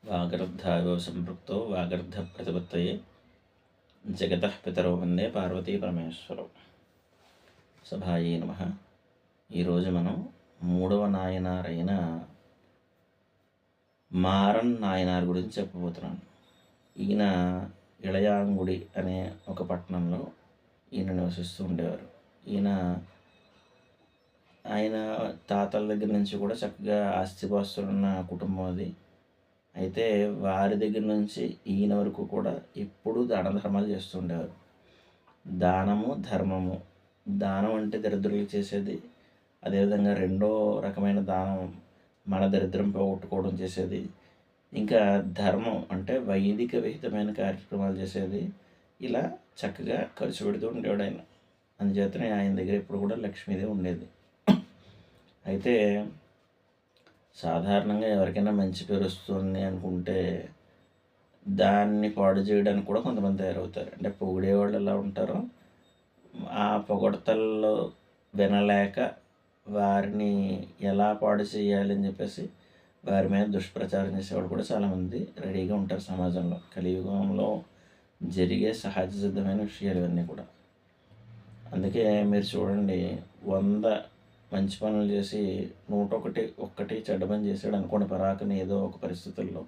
వాగర్ధావివ సంపృక్తో వాగర్ధప్రతిపత్తయే జగతః పితరౌ వందే పార్వతీ పరమేశ్వరౌ. సభాయే నమః. ఈరోజు మనం మూడవ నాయనారైన మారన్ నాయనార్ గురించి చెప్పబోతున్నాను. ఈయన ఇళయాంగుడి అనే ఒక పట్టణంలో ఈయన నివసిస్తూ ఉండేవారు. ఆయన తాతల దగ్గర నుంచి కూడా చక్కగా ఆస్తిపాస్తులున్న కుటుంబం అది. అయితే వారి దగ్గర నుంచి ఈయన వరకు కూడా ఎప్పుడూ దాన ధర్మాలు చేస్తూ ఉండేవారు. దానము ధర్మము. దానం అంటే దరిద్రులకు చేసేది. అదేవిధంగా రెండో రకమైన దానం మన దరిద్రం పోగొట్టుకోవడం చేసేది. ఇంకా ధర్మం అంటే వైదిక విహితమైన కార్యక్రమాలు చేసేది. ఇలా చక్కగా ఖర్చు పెడుతూ ఉండేవాడు ఆయన. అందుచేతనే ఆయన దగ్గర ఎప్పుడు కూడా లక్ష్మీదేవి ఉండేది. అయితే సాధారణంగా ఎవరికైనా మంచి పేరు వస్తుంది అనుకుంటే దాన్ని పాడు చేయడానికి కూడా కొంతమంది తయారవుతారు. అంటే పొగిడేవాళ్ళు ఎలా ఉంటారో ఆ పొగడతల్లో వినలేక వారిని ఎలా పాడు చేయాలి అని చెప్పేసి వారి మీద దుష్ప్రచారం చేసేవాళ్ళు కూడా చాలామంది రెడీగా ఉంటారు సమాజంలో. కలియుగంలో జరిగే సహజ సిద్ధమైన విషయాలు ఇవన్నీ కూడా. అందుకే మీరు చూడండి, 100 మంచి పనులు చేసి 101 చెడ్డ పని చేశాడు అనుకోండి పరాకుని ఏదో ఒక పరిస్థితుల్లో,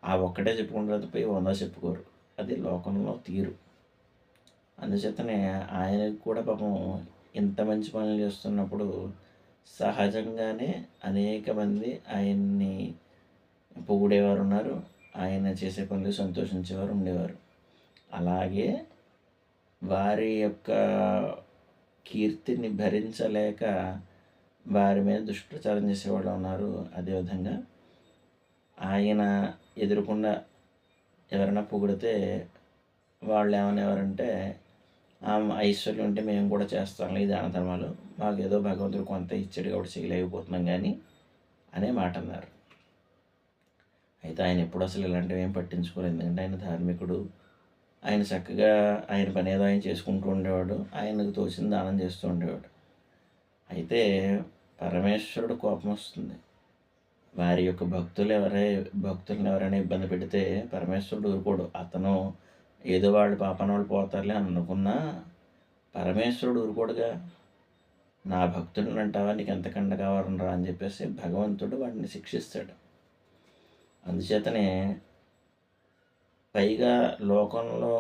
ఆ ఒక్కటే చెప్పుకుంటారు తప్ప 100 చెప్పుకోరు. అది లోకంలో తీరు. అందుచేతనే ఆయనకు కూడా పాపం ఇంత మంచి పనులు చేస్తున్నప్పుడు సహజంగానే అనేక మంది ఆయన్ని పొగిడేవారు ఉన్నారు. ఆయన చేసే పనులు సంతోషించేవారు ఉండేవారు. అలాగే వారి యొక్క కీర్తిని భరించలేక వారి మీద దుష్ప్రచారం చేసేవాళ్ళు ఉన్నారు. అదేవిధంగా ఆయన ఎదురుకుండా ఎవరైనా పొగిడితే వాళ్ళు ఏమనేవారంటే, ఐశ్వర్యం ఉంటే మేము కూడా చేస్తాం ఈ దాన ధర్మాలు, మాకు ఏదో భగవంతుడు కొంత ఇచ్చాడు కాబట్టి చేయలేకపోతున్నాం కానీ అనే మాట అన్నారు. అయితే ఆయన ఎప్పుడు అసలు ఇలాంటివి ఏం పట్టించుకోలేదు. ఎందుకంటే ఆయన ధార్మికుడు. ఆయన చక్కగా ఆయన పని ఏదో ఆయన చేసుకుంటూ ఉండేవాడు. ఆయనకు తోచిన దానం చేస్తూ ఉండేవాడు. అయితే పరమేశ్వరుడు కోపం వస్తుంది. వారి యొక్క భక్తులను ఎవరైనా ఇబ్బంది పెడితే పరమేశ్వరుడు ఊరుకోడు. అతను ఏదో వాళ్ళు పాపన వాళ్ళు పోతారులే అని అనుకున్నా పరమేశ్వరుడు ఊరుకోడుగా. నా భక్తుడిని అంటావా, నీకు ఎంతకండ కావాలనరా అని చెప్పేసి భగవంతుడు వాడిని శిక్షిస్తాడు. అందుచేతనే పైగా లోకంలో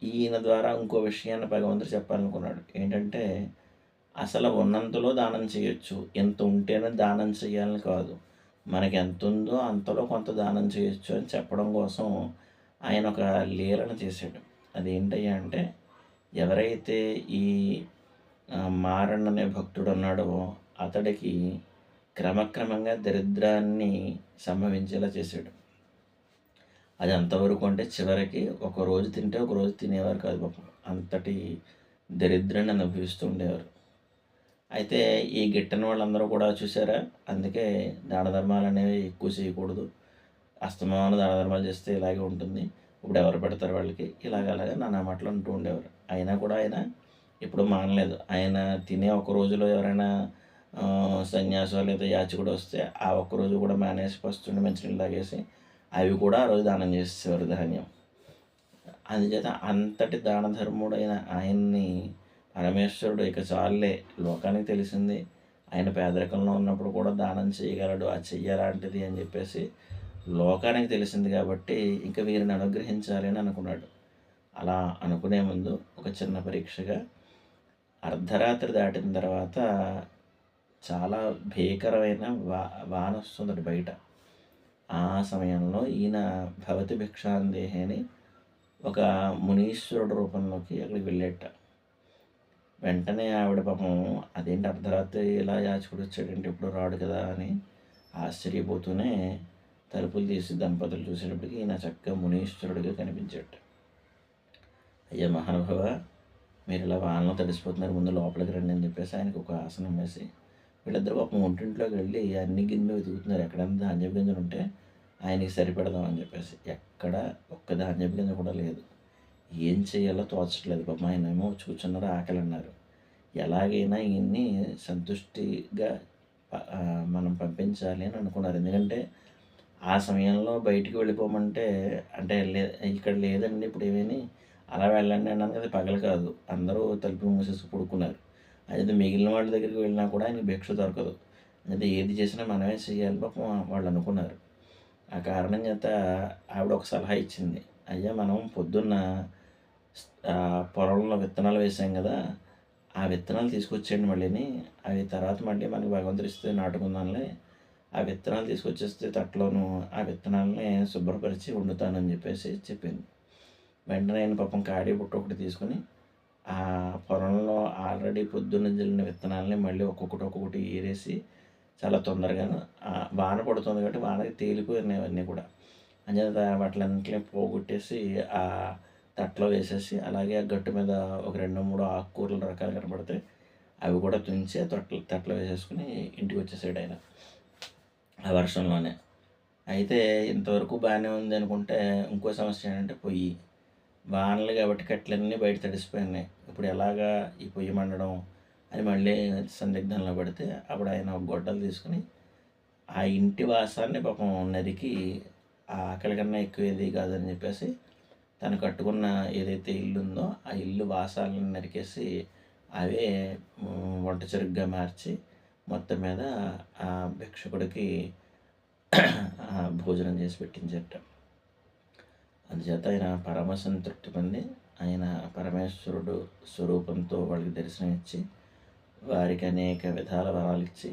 ఈయన ద్వారా ఇంకో విషయాన్ని భగవంతుడు చెప్పాలనుకున్నాడు. ఏంటంటే అసలు ఉన్నంతలో దానం చేయొచ్చు, ఎంత ఉంటేనే దానం చేయాలని కాదు, మనకి ఎంత ఉందో అంతలో కొంత దానం చేయొచ్చు అని చెప్పడం కోసం ఆయన ఒక లీలను చేశాడు. అదేంటయ్యా అంటే, ఎవరైతే ఈ మారన్ అనే భక్తుడు ఉన్నాడో అతడికి క్రమక్రమంగా దరిద్రాన్ని సంభవించేలా చేశాడు. అది అంతవరకు అంటే చివరికి ఒకరోజు తింటే ఒకరోజు తినేవారు కాదు పాపం. అంతటి దరిద్రాన్ని అనుభవిస్తూ ఉండేవారు. అయితే ఈ గిట్టని వాళ్ళందరూ కూడా చూసారా, అందుకే దాన ధర్మాలు అనేవి ఎక్కువ చేయకూడదు, అస్తమానం దాన ధర్మాలు చేస్తే ఇలాగే ఉంటుంది, ఇప్పుడు ఎవరు పెడతారు వాళ్ళకి, అలాగా నానా మాటలు అంటూ ఉండేవారు. అయినా కూడా ఆయన ఎప్పుడు మానలేదు. ఆయన తినే ఒక రోజులో ఎవరైనా సన్యాసం లేదా యాచకుడు వస్తే ఆ ఒక్కరోజు కూడా మానేసి పస్తుండి మంచినీళ్ళు తాగేసి అవి కూడా ఆ రోజు దానం చేసేవారు, ధాన్యం. అందుచేత అంతటి దాన ధర్ముడైన ఆయన్ని పరమేశ్వరుడు ఇక చాలులే, లోకానికి తెలిసింది ఆయన పేదరికంలో ఉన్నప్పుడు కూడా దానం చేయగలడు, ఆ చెయ్యలాంటిది అని చెప్పేసి లోకానికి తెలిసింది కాబట్టి ఇంకా వీరిని అనుగ్రహించాలి అని అనుకున్నాడు. అలా అనుకునే ముందు ఒక చిన్న పరీక్షగా అర్ధరాత్రి దాటిన తర్వాత చాలా భీకరమైన వాన వస్తుంది బయట. ఆ సమయంలో ఈయన భవతి భిక్షాందేహి అని ఒక మునీశ్వరుడు రూపంలోకి అక్కడికి వెళ్ళేట. వెంటనే ఆవిడ పాపం అదేంటి అర్ధరాత్రి ఇలా యాచకుడు వచ్చాడంటే ఎప్పుడు రాడు కదా అని ఆశ్చర్యపోతూనే తలుపులు తీసి దంపతులు చూసేటప్పటికి ఈయన చక్కగా మునీశ్వరుడిగా కనిపించాడు. అయ్యా మహానుభావ, మీరు ఇలా వానలో తడిసిపోతున్నారు, ముందు లోపలికి రండి అని చెప్పేసి ఆయనకు ఒక ఆసనం వేసి వీళ్ళిద్దరు పాపం ఒంటింట్లోకి వెళ్ళి అన్ని గిన్నెలు వెతుకుతున్నారు, ఎక్కడైనా ధాన్యపు గింజలు ఉంటే ఆయనకి సరిపెడదాం అని చెప్పేసి. ఎక్కడ ఒక్క ధాన్యపు గింజ కూడా లేదు. ఏం చేయాలో తోచట్లేదు పాపం. ఆయన ఏమో వచ్చి కూర్చున్నారు, ఆకలి అన్నారు. ఎలాగైనా ఈయన్ని సంతుష్టిగా మనం పంపించాలి అని అనుకున్నారు. ఎందుకంటే ఆ సమయంలో బయటికి వెళ్ళిపోమంటే అంటే ఇక్కడ లేదండి ఇప్పుడు ఏమీని అలా వెళ్ళండి అన్నాను కదా! పగలు కాదు. అందరూ తలుపులు మూసేసి పడుకున్నారు. అయితే మిగిలిన వాళ్ళ దగ్గరికి వెళ్ళినా కూడా ఆయనకి భిక్ష దొరకదు. అయితే ఏది చేసినా మనమే చేయాలి పాపం వాళ్ళు అనుకున్నారు. ఆ కారణం చేత ఆవిడ ఒక సలహా ఇచ్చింది. అయ్యా మనం పొద్దున్న పొలంలో విత్తనాలు వేసాం కదా! ఆ విత్తనాలు తీసుకొచ్చేయండి మళ్ళీని. అవి తర్వాత మళ్ళీ మనకి భగవంతుడు ఇస్తే నాటుకుందాంలే. ఆ విత్తనాలు తీసుకొచ్చేస్తే తట్టలోను ఆ విత్తనాలని శుభ్రపరిచి వండుతానని చెప్పేసి చెప్పింది. వెంటనే నేను పాపం కాడి బుట్ట ఒకటి తీసుకొని ఆ పొలంలో ఆల్రెడీ పొద్దున్న జల్లిన విత్తనాలని మళ్ళీ ఒక్కొక్కటి ఏరేసి చాలా తొందరగాను వాన పడుతుంది కాబట్టి వానకి తేలిపోయినాయి అవన్నీ కూడా. అంచేత వాటిలన్నిటిని పోగొట్టేసి ఆ తట్టలో వేసేసి అలాగే ఆ గట్టు మీద ఒక 2, 3 ఆకుకూరల రకాలు కనపడతాయి. అవి కూడా తుంచి ఆ తట్టలో వేసేసుకుని ఇంటికి వచ్చేసాడు ఆయన ఆ వర్షంలోనే. అయితే ఇంతవరకు బాగానే ఉంది అనుకుంటే ఇంకో సమస్య ఏంటంటే పొయ్యి. వానలు కాబట్టి కట్టెలన్నీ బయట తడిసిపోయినాయి. ఇప్పుడు ఎలాగా ఈ పొయ్యి మండడం అని మళ్ళీ సందిగ్ధంలో పడితే అప్పుడు ఆయన ఒక గొడ్డలు తీసుకుని ఆ ఇంటి వాసాన్ని పాపం నరికి ఆ ఆకలి కన్నా ఎక్కువ ఏది కాదని చెప్పేసి తను కట్టుకున్న ఏదైతే ఇల్లు ఉందో ఆ ఇల్లు వాసాలను నరికేసి అవే వంట చెరుగ్గా మార్చి మొత్తం మీద ఆ భిక్షకుడికి భోజనం చేసి పెట్టించట. అందుచేత ఆయన పరమ సంతృప్తి పొంది ఆయన పరమేశ్వరుడు స్వరూపంతో వాళ్ళకి దర్శనమిచ్చి వారికి అనేక విధాల వరాలు ఇచ్చి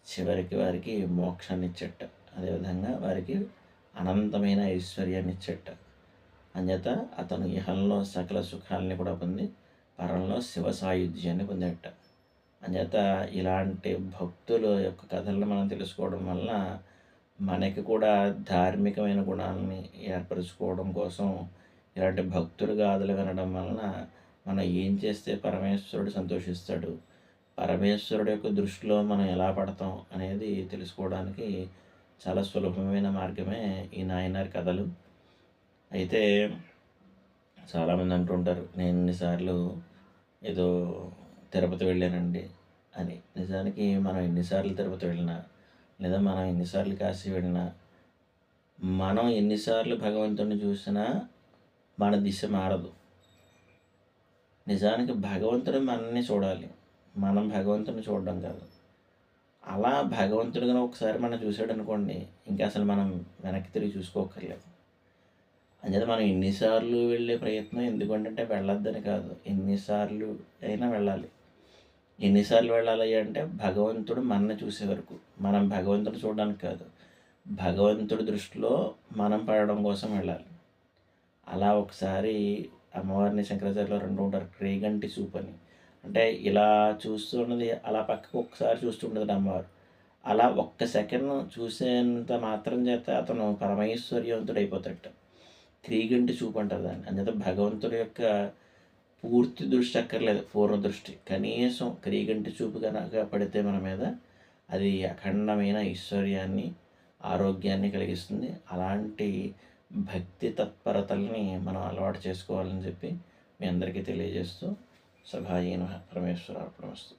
చివరికి వారికి మోక్షాన్ని ఇచ్చట. అదేవిధంగా వారికి అనంతమైన ఐశ్వర్యాన్ని ఇచ్చట. అంచేత అతను ఇహంలో సకల సుఖాలని కూడా పొంది పరంలో శివ సాయుధ్యాన్ని పొందేట. అంచేత ఇలాంటి భక్తుల యొక్క కథలను మనం తెలుసుకోవడం వల్ల మనకి కూడా ధార్మికమైన గుణాలని ఏర్పరచుకోవడం కోసం ఇలాంటి భక్తుల గాథలు వినడం వలన మనం ఏం చేస్తే పరమేశ్వరుడు సంతోషిస్తాడు, పరమేశ్వరుడు యొక్క దృష్టిలో మనం ఎలా పడతాం అనేది తెలుసుకోవడానికి చాలా సులభమైన మార్గమే ఈ నాయనారి కథలు. అయితే చాలామంది అంటుంటారు నేను ఎన్నిసార్లు ఏదో తిరుపతి వెళ్ళానండి అని. నిజానికి మనం ఎన్నిసార్లు తిరుపతి వెళ్ళినా లేదా మనం ఎన్నిసార్లు కాశీ వెళ్ళినా మనం ఎన్నిసార్లు భగవంతుడిని చూసినా మన దిశ మారదు. నిజానికి భగవంతుడు మనల్ని చూడాలి, మనం భగవంతుడిని చూడడం కాదు. అలా భగవంతుడు కనుక ఒకసారి మనం చూసాడు అనుకోండి ఇంకా అసలు మనం వెనక్కి తిరిగి చూసుకోకర్లేదు. అంచేత మనం ఎన్నిసార్లు వెళ్ళే ప్రయత్నం ఎందుకంటే వెళ్ళొద్దని కాదు, ఎన్నిసార్లు అయినా వెళ్ళాలి. ఎన్నిసార్లు వెళ్ళాలి అంటే భగవంతుడు మనల్ని చూసే వరకు, మనం భగవంతుడు చూడడానికి కాదు, భగవంతుడి దృష్టిలో మనం పడడం కోసం వెళ్ళాలి. అలా ఒకసారి అమ్మవారిని శంకరాచార్యులు రెండు ఉంటారు రేగంటి చూపు అని. అంటే ఇలా చూస్తున్నది అలా పక్కకు ఒకసారి చూస్తుంటుంది అమ్మవారు. అలా ఒక్క సెకండ్ చూసేంత మాత్రం చేత అతను పరమేశ్వర్యవంతుడు అయిపోతాడట. క్రీగంటి చూపు అంటారు దాన్ని. అందుచేత భగవంతుడి యొక్క పూర్తి దృష్టి అక్కర్లేదు, పూర్ణ దృష్టి, కనీసం క్రీగంటి చూపు కనుక పడితే మన మీద అది అఖండమైన ఐశ్వర్యాన్ని ఆరోగ్యాన్ని కలిగిస్తుంది. అలాంటి భక్తి తత్పరతల్ని మనం అలవాటు చేసుకోవాలని చెప్పి మీ అందరికీ తెలియజేస్తూ సభాయీ నమః. పరమేశ్వరార్పణమస్తు.